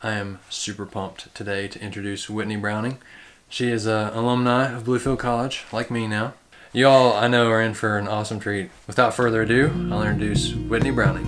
I am super pumped today to introduce Whitney Browning. She is an alumni of Bluefield College, like me now. You all, I know, are in for an awesome treat. Without further ado, I'll introduce Whitney Browning.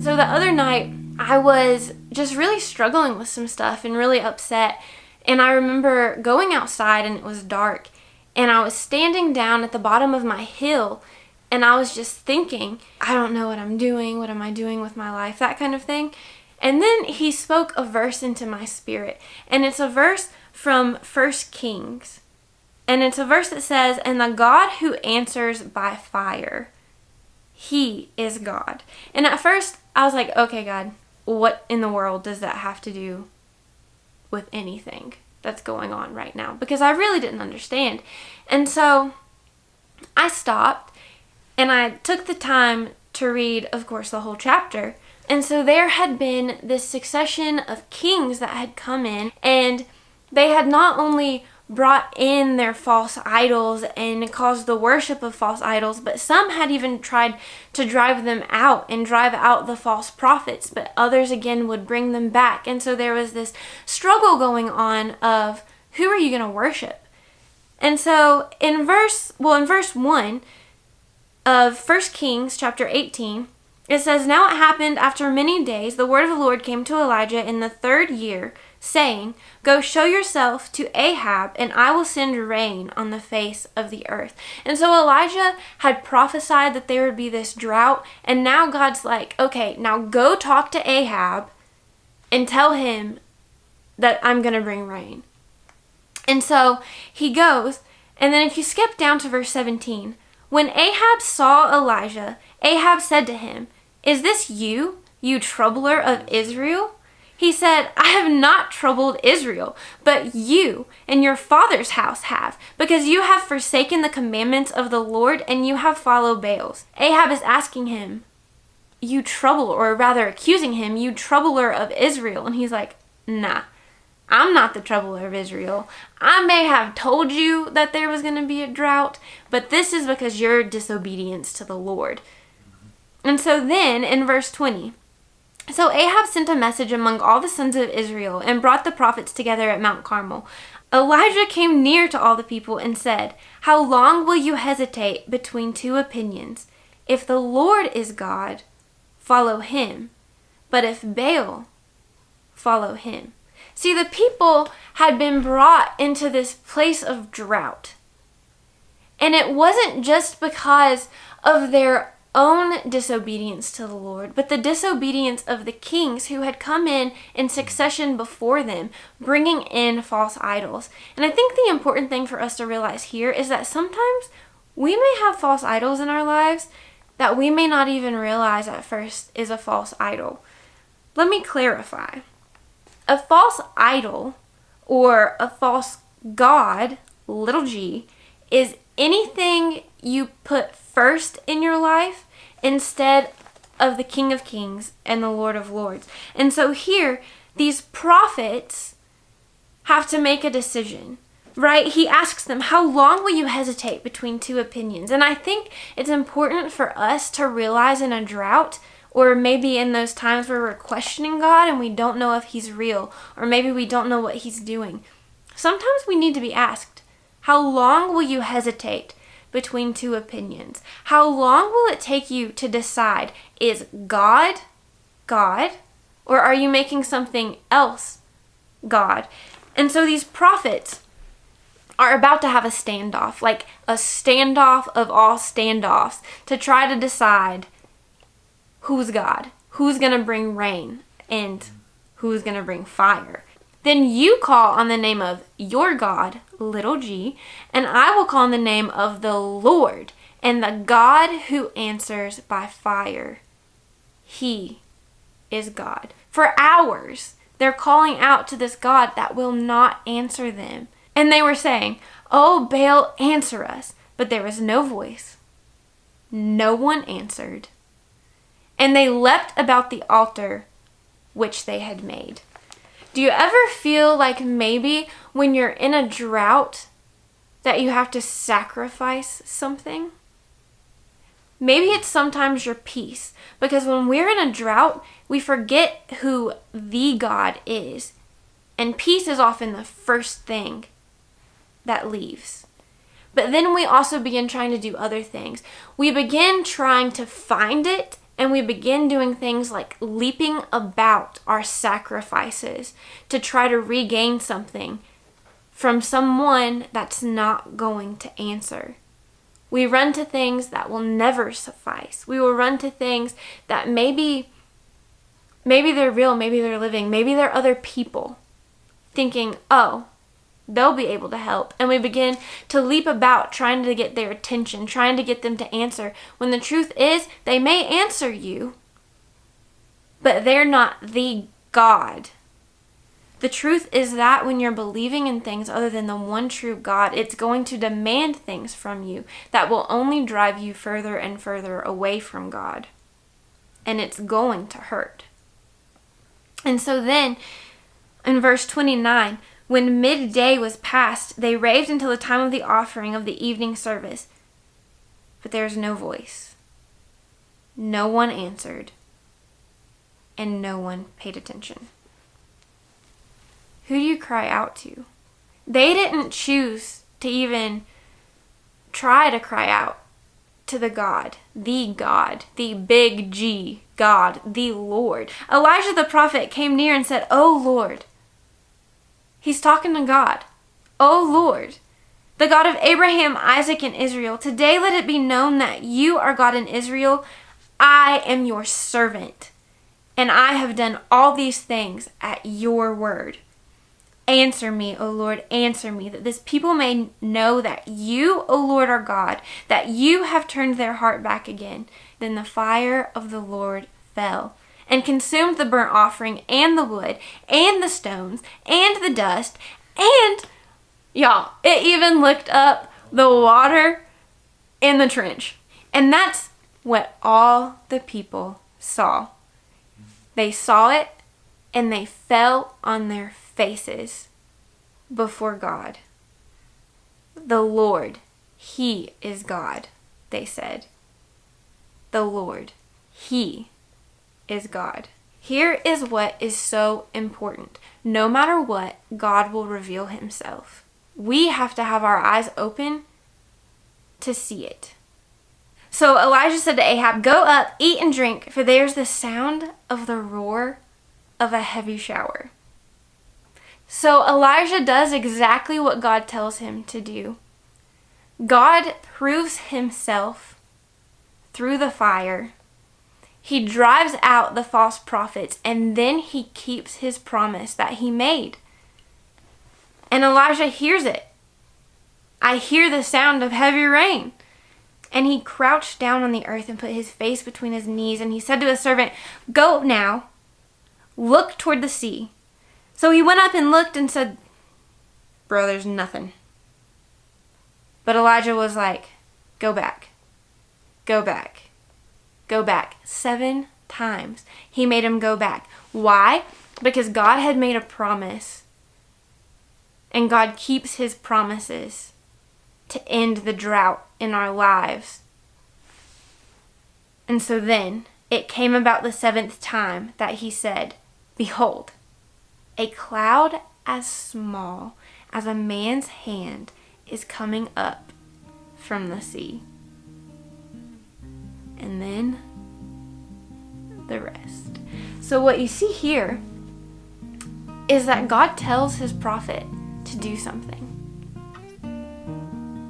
So the other night, I was just really struggling with some stuff and really upset. And I remember going outside and it was dark. And I was standing down at the bottom of my hill. And I was just thinking, I don't know what I'm doing. What am I doing with my life? That kind of thing. And then he spoke a verse into my spirit. And it's a verse from 1 Kings. And it's a verse that says, "And the God who answers by fire, He is God." And at first, I was like, okay, God, what in the world does that have to do with anything that's going on right now? Because I really didn't understand. And so I stopped and I took the time to read, of course, the whole chapter. And so there had been this succession of kings that had come in, and they had not only brought in their false idols and caused the worship of false idols, but some had even tried to drive them out and drive out the false prophets, but others again would bring them back. And so there was this struggle going on of who are you going to worship? And so in verse 1 of 1 Kings chapter 18, it says, "Now it happened after many days, the word of the Lord came to Elijah in the 3rd year, saying, Go show yourself to Ahab, and I will send rain on the face of the earth." And so Elijah had prophesied that there would be this drought, and now God's like, okay, now go talk to Ahab and tell him that I'm going to bring rain. And so he goes, and then if you skip down to verse 17, when Ahab saw Elijah, Ahab said to him, "Is this you, you troubler of Israel?" He said, "I have not troubled Israel, but you and your father's house have, because you have forsaken the commandments of the Lord and you have followed Baals." Ahab is asking him, "You trouble," or rather accusing him, "You troubler of Israel." And he's like, "Nah, I'm not the troubler of Israel. I may have told you that there was going to be a drought, but this is because your disobedience to the Lord." And so then in verse 20, "So Ahab sent a message among all the sons of Israel and brought the prophets together at Mount Carmel. Elijah came near to all the people and said, 'How long will you hesitate between two opinions? If the Lord is God, follow him. But if Baal, follow him.'" See, the people had been brought into this place of drought. And it wasn't just because of their own disobedience to the Lord, but the disobedience of the kings who had come in succession before them, bringing in false idols. And I think the important thing for us to realize here is that sometimes we may have false idols in our lives that we may not even realize at first is a false idol. Let me clarify. A false idol or a false god, little g, is anything you put first in your life instead of the King of Kings and the Lord of Lords. And so here, these prophets have to make a decision, right? He asks them, "How long will you hesitate between two opinions?" And I think it's important for us to realize in a drought, or maybe in those times where we're questioning God and we don't know if he's real, or maybe we don't know what he's doing. Sometimes we need to be asked, how long will you hesitate between two opinions? How long will it take you to decide, is God God, or are you making something else God? And so these prophets are about to have a standoff, like a standoff of all standoffs, to try to decide who's God, who's going to bring rain, and who's going to bring fire. Then you call on the name of your God, little g, and I will call on the name of the Lord, and the God who answers by fire. He is God. For hours, they're calling out to this God that will not answer them. And they were saying, "Oh, Baal, answer us." But there was no voice. No one answered. And they leapt about the altar which they had made. Do you ever feel like maybe when you're in a drought that you have to sacrifice something? Maybe it's sometimes your peace, because when we're in a drought, we forget who the God is. And peace is often the first thing that leaves. But then we also begin trying to do other things. We begin trying to find it, and we begin doing things like leaping about our sacrifices to try to regain something from someone that's not going to answer. We run to things that will never suffice. We will run to things that maybe they're real, maybe they're living, maybe they're other people, thinking, oh, they'll be able to help. And we begin to leap about trying to get their attention, trying to get them to answer, when the truth is they may answer you, but they're not the God. The truth is that when you're believing in things other than the one true God, it's going to demand things from you that will only drive you further and further away from God. And it's going to hurt. And so then, in verse 29, when midday was past, they raved until the time of the offering of the evening service. But there was no voice. No one answered. And no one paid attention. Who do you cry out to? They didn't choose to even try to cry out to the big G, God, the Lord. Elijah the prophet came near and said, "Oh Lord." He's talking to God. "Oh Lord, the God of Abraham, Isaac, and Israel, today let it be known that you are God in Israel. I am your servant, and I have done all these things at your word. Answer me, O Lord, answer me, that this people may know that you, O Lord, are God, that you have turned their heart back again." Then the fire of the Lord fell and consumed the burnt offering and the wood and the stones and the dust, and, y'all, it even licked up the water in the trench. And that's what all the people saw. They saw it, and they fell on their faces before God. "The Lord, He is God," they said. "The Lord, He is God." Here is what is so important. No matter what, God will reveal Himself. We have to have our eyes open to see it. So Elijah said to Ahab, "Go up, eat and drink, for there's the sound of the roar of a heavy shower." So Elijah does exactly what God tells him to do. God proves Himself through the fire. He drives out the false prophets, and then He keeps His promise that He made. And Elijah hears it. "I hear the sound of heavy rain." And he crouched down on the earth and put his face between his knees, and he said to his servant, "Go now, look toward the sea." So he went up and looked and said, "Bro, there's nothing." But Elijah was like, "Go back, go back, go back." 7 times he made him go back. Why? Because God had made a promise, and God keeps His promises to end the drought in our lives. And so then it came about the 7th time that he said, "Behold, a cloud as small as a man's hand is coming up from the sea." And then the rest. So what you see here is that God tells His prophet to do something.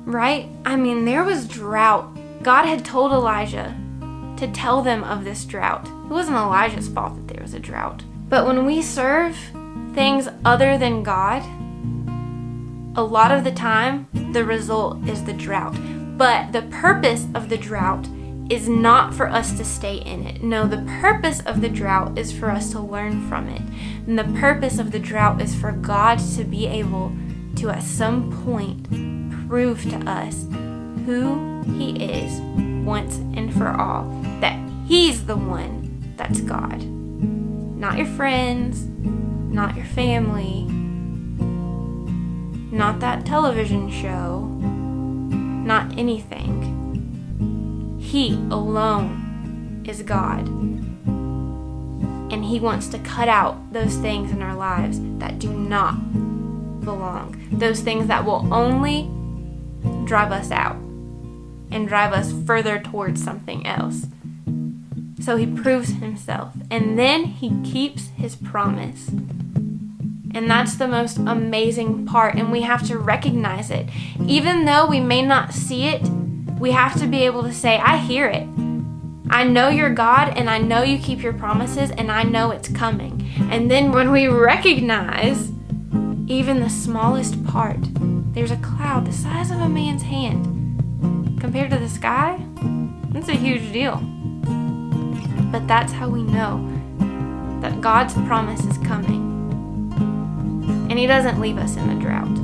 Right? I mean, there was drought. God had told Elijah to tell them of this drought. It wasn't Elijah's fault that there was a drought. But when we serve things other than God, a lot of the time, the result is the drought. But the purpose of the drought is not for us to stay in it. No, the purpose of the drought is for us to learn from it. And the purpose of the drought is for God to be able to, at some point, prove to us who He is once and for all. That He's the one that's God, Not your friends, not your family, not that television show, not anything. He alone is God. And He wants to cut out those things in our lives that do not belong. Those things that will only drive us out and drive us further towards something else. So He proves Himself, and then He keeps His promise. And that's the most amazing part, and we have to recognize it. Even though we may not see it, we have to be able to say, I hear it. I know you're God, and I know you keep your promises, and I know it's coming. And then when we recognize even the smallest part, there's a cloud the size of a man's hand. Compared to the sky, it's a huge deal. But that's how we know that God's promise is coming. And He doesn't leave us in the drought.